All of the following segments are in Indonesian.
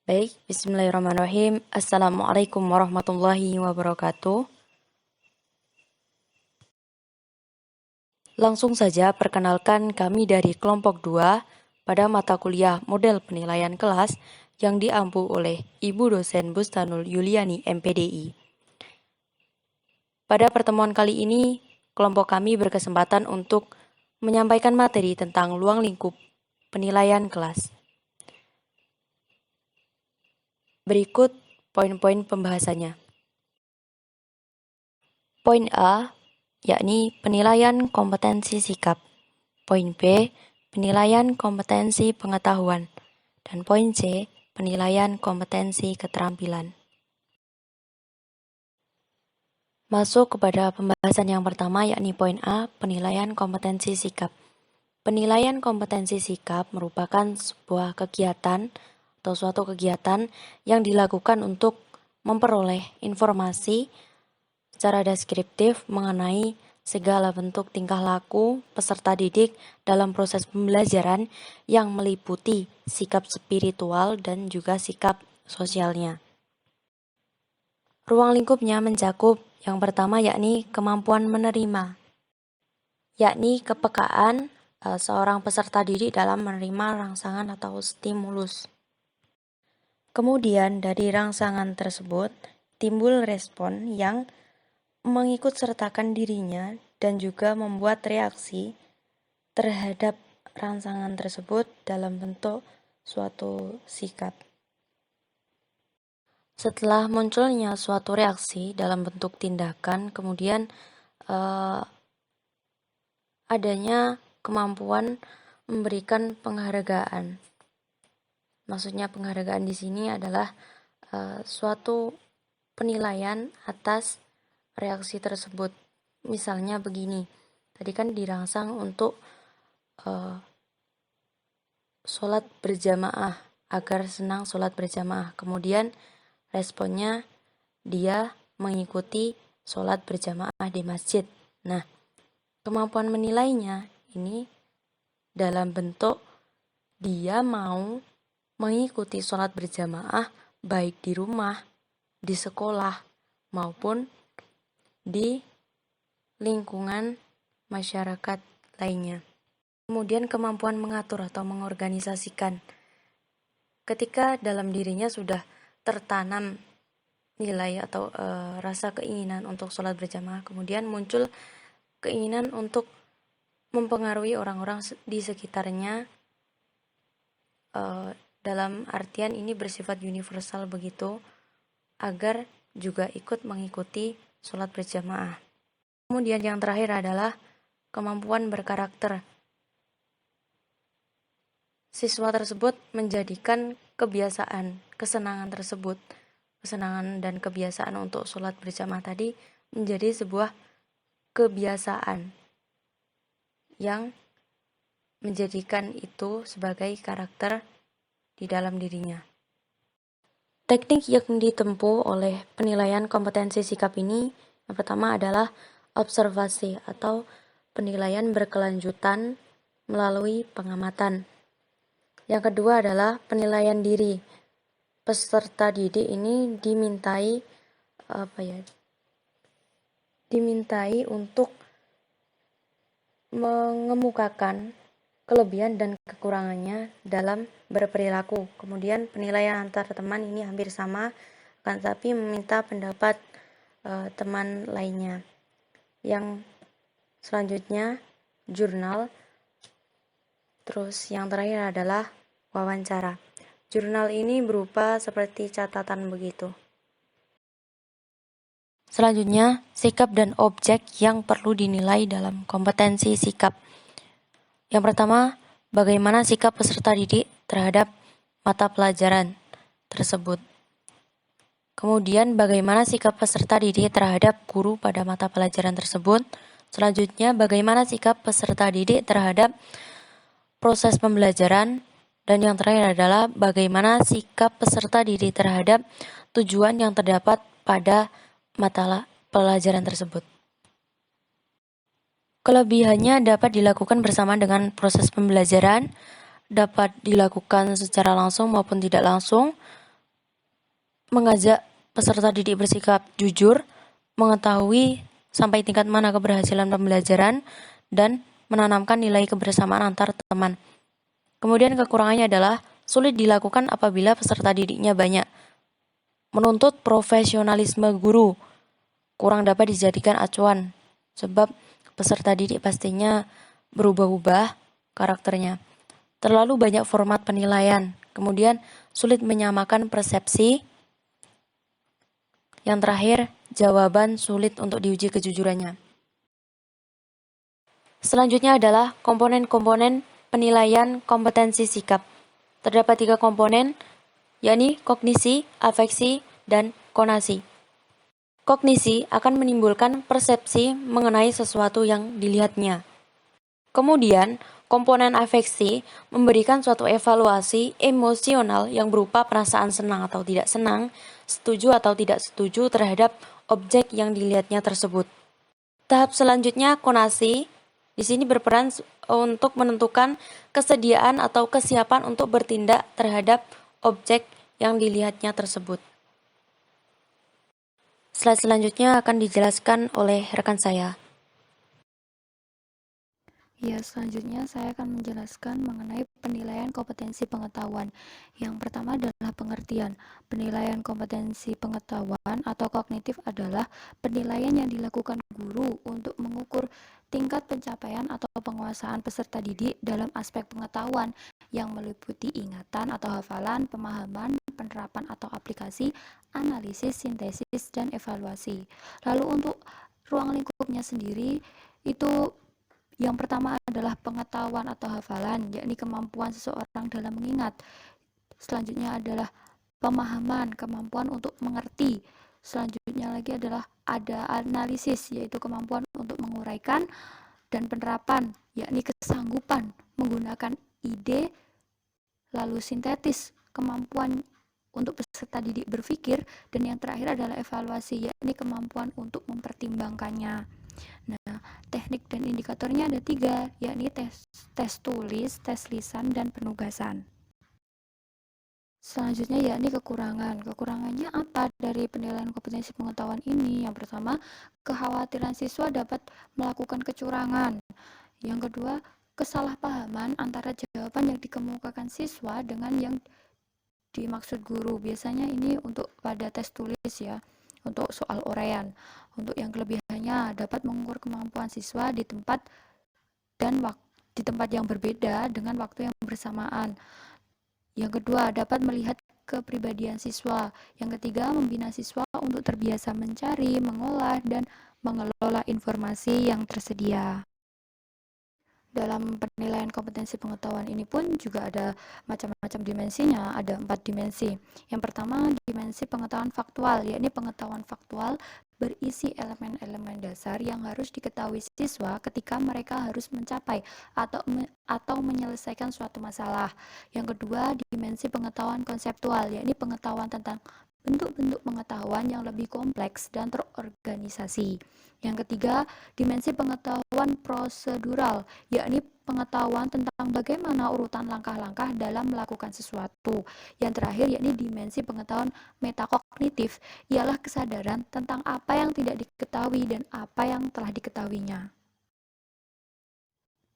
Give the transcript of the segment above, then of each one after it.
Baik, bismillahirrahmanirrahim. Assalamualaikum warahmatullahi wabarakatuh. Langsung saja perkenalkan kami dari kelompok 2 pada mata kuliah model penilaian kelas yang diampu oleh Ibu dosen Bustanul Yuliani MPDI. Pada pertemuan kali ini, kelompok kami berkesempatan untuk menyampaikan materi tentang ruang lingkup penilaian kelas. Berikut poin-poin pembahasannya. Poin A, yakni penilaian kompetensi sikap. Poin B, penilaian kompetensi pengetahuan. Dan poin C, penilaian kompetensi keterampilan. Masuk kepada pembahasan yang pertama, yakni poin A, penilaian kompetensi sikap. Penilaian kompetensi sikap merupakan sebuah kegiatan atau suatu kegiatan yang dilakukan untuk memperoleh informasi secara deskriptif mengenai segala bentuk tingkah laku peserta didik dalam proses pembelajaran yang meliputi sikap spiritual dan juga sikap sosialnya. Ruang lingkupnya mencakup yang pertama yakni kemampuan menerima, yakni kepekaan seorang peserta didik dalam menerima rangsangan atau stimulus. Kemudian dari rangsangan tersebut timbul respon yang mengikut sertakan dirinya dan juga membuat reaksi terhadap rangsangan tersebut dalam bentuk suatu sikap. Setelah munculnya suatu reaksi dalam bentuk tindakan, kemudian adanya kemampuan memberikan penghargaan. Maksudnya penghargaan di sini adalah suatu penilaian atas reaksi tersebut. Misalnya begini, tadi kan dirangsang untuk sholat berjamaah, agar senang sholat berjamaah. Kemudian responnya dia mengikuti sholat berjamaah di masjid. Nah, kemampuan menilainya ini dalam bentuk dia mau mengikuti sholat berjamaah baik di rumah, di sekolah, maupun di lingkungan masyarakat lainnya. Kemudian kemampuan mengatur atau mengorganisasikan. Ketika dalam dirinya sudah tertanam nilai atau rasa keinginan untuk sholat berjamaah, kemudian muncul keinginan untuk mempengaruhi orang-orang di sekitarnya, dalam artian ini bersifat universal begitu, agar juga ikut mengikuti sholat berjamaah. Kemudian yang terakhir adalah kemampuan berkarakter. Siswa tersebut menjadikan kebiasaan, kesenangan dan kebiasaan untuk sholat berjamaah tadi menjadi sebuah kebiasaan yang menjadikan itu sebagai karakter di dalam dirinya. Teknik yang ditempuh oleh penilaian kompetensi sikap ini yang pertama adalah observasi atau penilaian berkelanjutan melalui pengamatan. Yang kedua adalah penilaian diri. Peserta didik ini dimintai untuk mengemukakan kelebihan dan kekurangannya dalam berperilaku. Kemudian penilaian antar teman ini hampir sama, akan tetapi meminta pendapat teman lainnya. Yang selanjutnya jurnal. Terus yang terakhir adalah wawancara. Jurnal ini berupa seperti catatan begitu. Selanjutnya, sikap dan objek yang perlu dinilai dalam kompetensi sikap. Yang pertama, bagaimana sikap peserta didik terhadap mata pelajaran tersebut. Kemudian, bagaimana sikap peserta didik terhadap guru pada mata pelajaran tersebut. Selanjutnya, bagaimana sikap peserta didik terhadap proses pembelajaran. Dan yang terakhir adalah bagaimana sikap peserta didik terhadap tujuan yang terdapat pada mata pelajaran tersebut. Kelebihannya dapat dilakukan bersama dengan proses pembelajaran, dapat dilakukan secara langsung maupun tidak langsung, mengajak peserta didik bersikap jujur, mengetahui sampai tingkat mana keberhasilan pembelajaran, dan menanamkan nilai kebersamaan antar teman. Kemudian kekurangannya adalah sulit dilakukan apabila peserta didiknya banyak. Menuntut profesionalisme guru, kurang dapat dijadikan acuan, sebab peserta didik pastinya berubah-ubah karakternya. Terlalu banyak format penilaian, kemudian sulit menyamakan persepsi. Yang terakhir, jawaban sulit untuk diuji kejujurannya. Selanjutnya adalah komponen-komponen penilaian kompetensi sikap. Terdapat 3 komponen, yakni kognisi, afeksi, dan konasi. Kognisi akan menimbulkan persepsi mengenai sesuatu yang dilihatnya. Kemudian, komponen afeksi memberikan suatu evaluasi emosional yang berupa perasaan senang atau tidak senang, setuju atau tidak setuju terhadap objek yang dilihatnya tersebut. Tahap selanjutnya, konasi, di sini berperan untuk menentukan kesediaan atau kesiapan untuk bertindak terhadap objek yang dilihatnya tersebut. Slide selanjutnya akan dijelaskan oleh rekan saya. Ya, selanjutnya saya akan menjelaskan mengenai penilaian kompetensi pengetahuan. Yang pertama adalah pengertian. Penilaian kompetensi pengetahuan atau kognitif adalah penilaian yang dilakukan guru untuk mengukur tingkat pencapaian atau penguasaan peserta didik dalam aspek pengetahuan yang meliputi ingatan atau hafalan, pemahaman, penerapan atau aplikasi, analisis, sintesis, dan evaluasi. Lalu untuk ruang lingkupnya sendiri, itu yang pertama adalah pengetahuan atau hafalan, yakni kemampuan seseorang dalam mengingat. Selanjutnya adalah pemahaman, kemampuan untuk mengerti. Selanjutnya lagi adalah ada analisis, yaitu kemampuan untuk menguraikan, dan penerapan, yakni kesanggupan menggunakan ide. Lalu sintetis, kemampuan untuk peserta didik berpikir, dan yang terakhir adalah evaluasi, yakni kemampuan untuk mempertimbangkannya. Nah, teknik dan indikatornya ada 3, yakni tes tulis, tes lisan, dan penugasan. Selanjutnya yakni kekurangan. Kekurangannya apa dari penilaian kompetensi pengetahuan ini? Yang pertama, kekhawatiran siswa dapat melakukan kecurangan. Yang kedua, kesalahpahaman antara jawaban yang dikemukakan siswa dengan yang dimaksud guru. Biasanya ini untuk pada tes tulis ya, untuk soal uraian. Untuk yang kelebihannya dapat mengukur kemampuan siswa di tempat yang berbeda dengan waktu yang bersamaan. Yang kedua, dapat melihat kepribadian siswa. Yang ketiga, membina siswa untuk terbiasa mencari, mengolah, dan mengelola informasi yang tersedia. Dalam penilaian kompetensi pengetahuan ini pun juga ada macam-macam dimensinya, ada 4 dimensi. Yang pertama, dimensi pengetahuan faktual, yakni pengetahuan faktual berisi elemen-elemen dasar yang harus diketahui siswa ketika mereka harus mencapai atau menyelesaikan suatu masalah. Yang kedua, dimensi pengetahuan konseptual, yakni pengetahuan tentang bentuk-bentuk pengetahuan yang lebih kompleks dan terorganisasi. Yang ketiga, dimensi pengetahuan prosedural, yakni pengetahuan tentang bagaimana urutan langkah-langkah dalam melakukan sesuatu. Yang terakhir, yakni dimensi pengetahuan metakognitif, ialah kesadaran tentang apa yang tidak diketahui dan apa yang telah diketahuinya.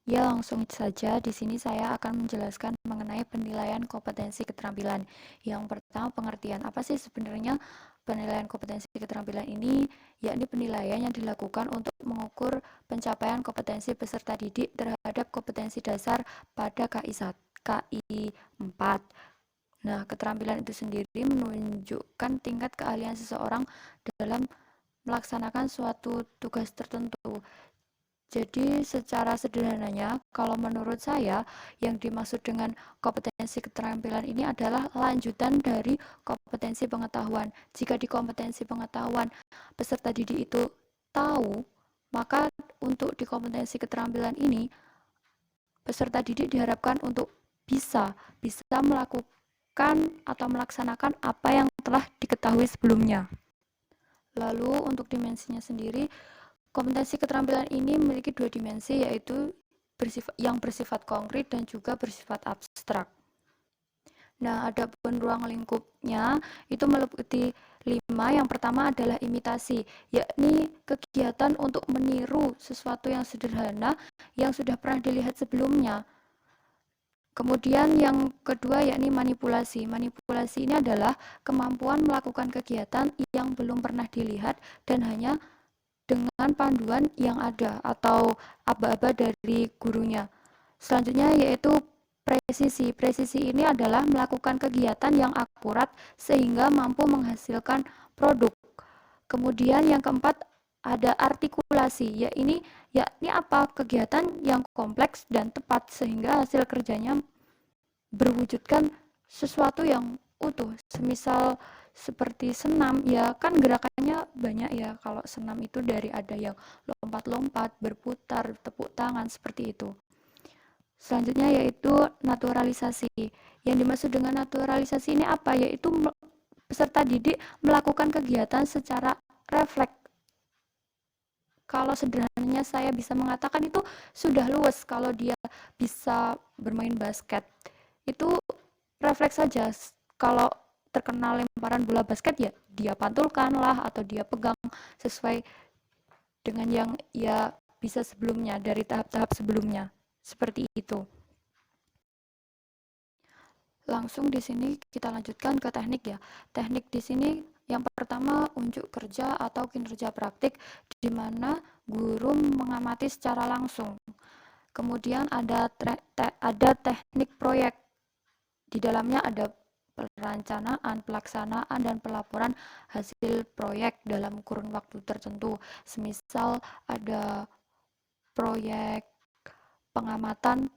Ya, langsung saja di sini saya akan menjelaskan mengenai penilaian kompetensi keterampilan. Yang pertama, pengertian. Apa sih sebenarnya penilaian kompetensi keterampilan ini? Yakni penilaian yang dilakukan untuk mengukur pencapaian kompetensi peserta didik terhadap kompetensi dasar pada KI 4. Nah, keterampilan itu sendiri menunjukkan tingkat keahlian seseorang dalam melaksanakan suatu tugas tertentu. Jadi secara sederhananya, kalau menurut saya, yang dimaksud dengan kompetensi keterampilan ini adalah lanjutan dari kompetensi pengetahuan. Jika di kompetensi pengetahuan peserta didik itu tahu, maka untuk di kompetensi keterampilan ini, peserta didik diharapkan untuk bisa melakukan atau melaksanakan apa yang telah diketahui sebelumnya. Lalu untuk dimensinya sendiri, kompetensi keterampilan ini memiliki 2 dimensi, yaitu yang bersifat konkret dan juga bersifat abstrak. Nah, adapun ruang lingkupnya itu meliputi 5. Yang pertama adalah imitasi, yakni kegiatan untuk meniru sesuatu yang sederhana yang sudah pernah dilihat sebelumnya. Kemudian yang kedua yakni manipulasi. Manipulasi ini adalah kemampuan melakukan kegiatan yang belum pernah dilihat dan hanya dengan panduan yang ada atau aba-aba dari gurunya. Selanjutnya yaitu presisi. Presisi ini adalah melakukan kegiatan yang akurat sehingga mampu menghasilkan produk. Kemudian yang keempat ada artikulasi, yakni apa? Kegiatan yang kompleks dan tepat sehingga hasil kerjanya berwujudkan sesuatu yang utuh. Semisal seperti senam, ya kan gerakannya banyak ya. Kalau senam itu dari ada yang lompat-lompat, berputar, tepuk tangan, seperti itu. Selanjutnya yaitu naturalisasi. Yang dimaksud dengan naturalisasi ini apa? Yaitu peserta didik melakukan kegiatan secara refleks. Kalau sederhananya saya bisa mengatakan itu sudah luwes kalau dia bisa bermain basket. Itu refleks saja. Kalau terkena lemparan bola basket ya dia pantulkan lah atau dia pegang sesuai dengan yang ia bisa sebelumnya dari tahap-tahap sebelumnya. Seperti itu. Langsung di sini kita lanjutkan ke teknik ya. Teknik di sini yang pertama unjuk kerja atau kinerja praktik di mana guru mengamati secara langsung. Kemudian ada teknik proyek. Di dalamnya ada perencanaan, pelaksanaan, dan pelaporan hasil proyek dalam kurun waktu tertentu. Semisal ada proyek pengamatan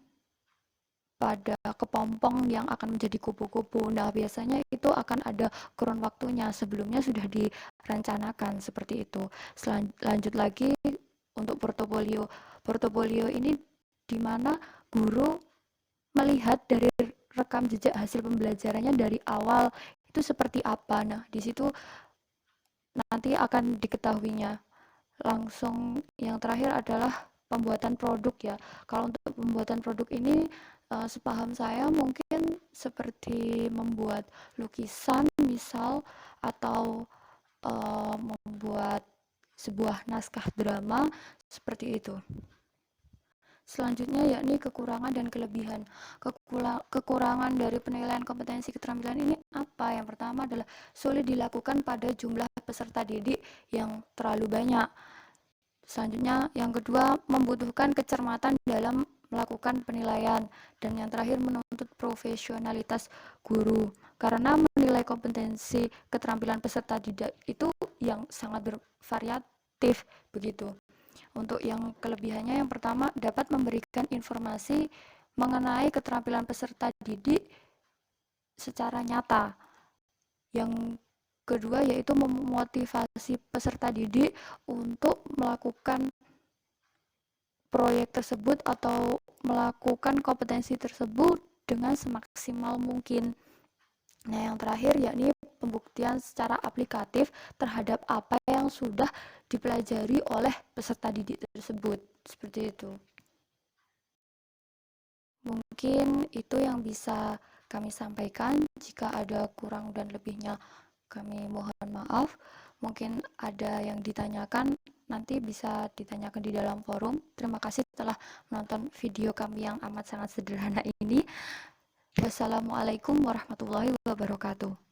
pada kepompong yang akan menjadi kupu-kupu. Nah, biasanya itu akan ada kurun waktunya, sebelumnya sudah direncanakan seperti itu. Lanjut lagi untuk portofolio. Portofolio ini di mana guru melihat dari rekam jejak hasil pembelajarannya dari awal itu seperti apa. Nah, di situ nanti akan diketahuinya. Langsung yang terakhir adalah pembuatan produk ya. Kalau untuk pembuatan produk ini sepaham saya mungkin seperti membuat lukisan misal atau membuat sebuah naskah drama seperti itu. Selanjutnya yakni kekurangan dan kelebihan. Kekurangan dari penilaian kompetensi keterampilan ini apa? Yang pertama adalah sulit dilakukan pada jumlah peserta didik yang terlalu banyak. Selanjutnya yang kedua membutuhkan kecermatan dalam melakukan penilaian. Dan yang terakhir menuntut profesionalitas guru. Karena menilai kompetensi keterampilan peserta didik itu yang sangat bervariatif begitu. Untuk yang kelebihannya yang pertama dapat memberikan informasi mengenai keterampilan peserta didik secara nyata. Yang kedua yaitu memotivasi peserta didik untuk melakukan proyek tersebut atau melakukan kompetensi tersebut dengan semaksimal mungkin. Nah, yang terakhir yakni pembuktian secara aplikatif terhadap apa yang sudah dipelajari oleh peserta didik tersebut. Seperti itu. Mungkin itu yang bisa kami sampaikan. Jika ada kurang dan lebihnya, kami mohon maaf. Mungkin ada yang ditanyakan, nanti bisa ditanyakan di dalam forum. Terima kasih telah menonton video kami yang amat sangat sederhana ini. Wassalamualaikum warahmatullahi wabarakatuh.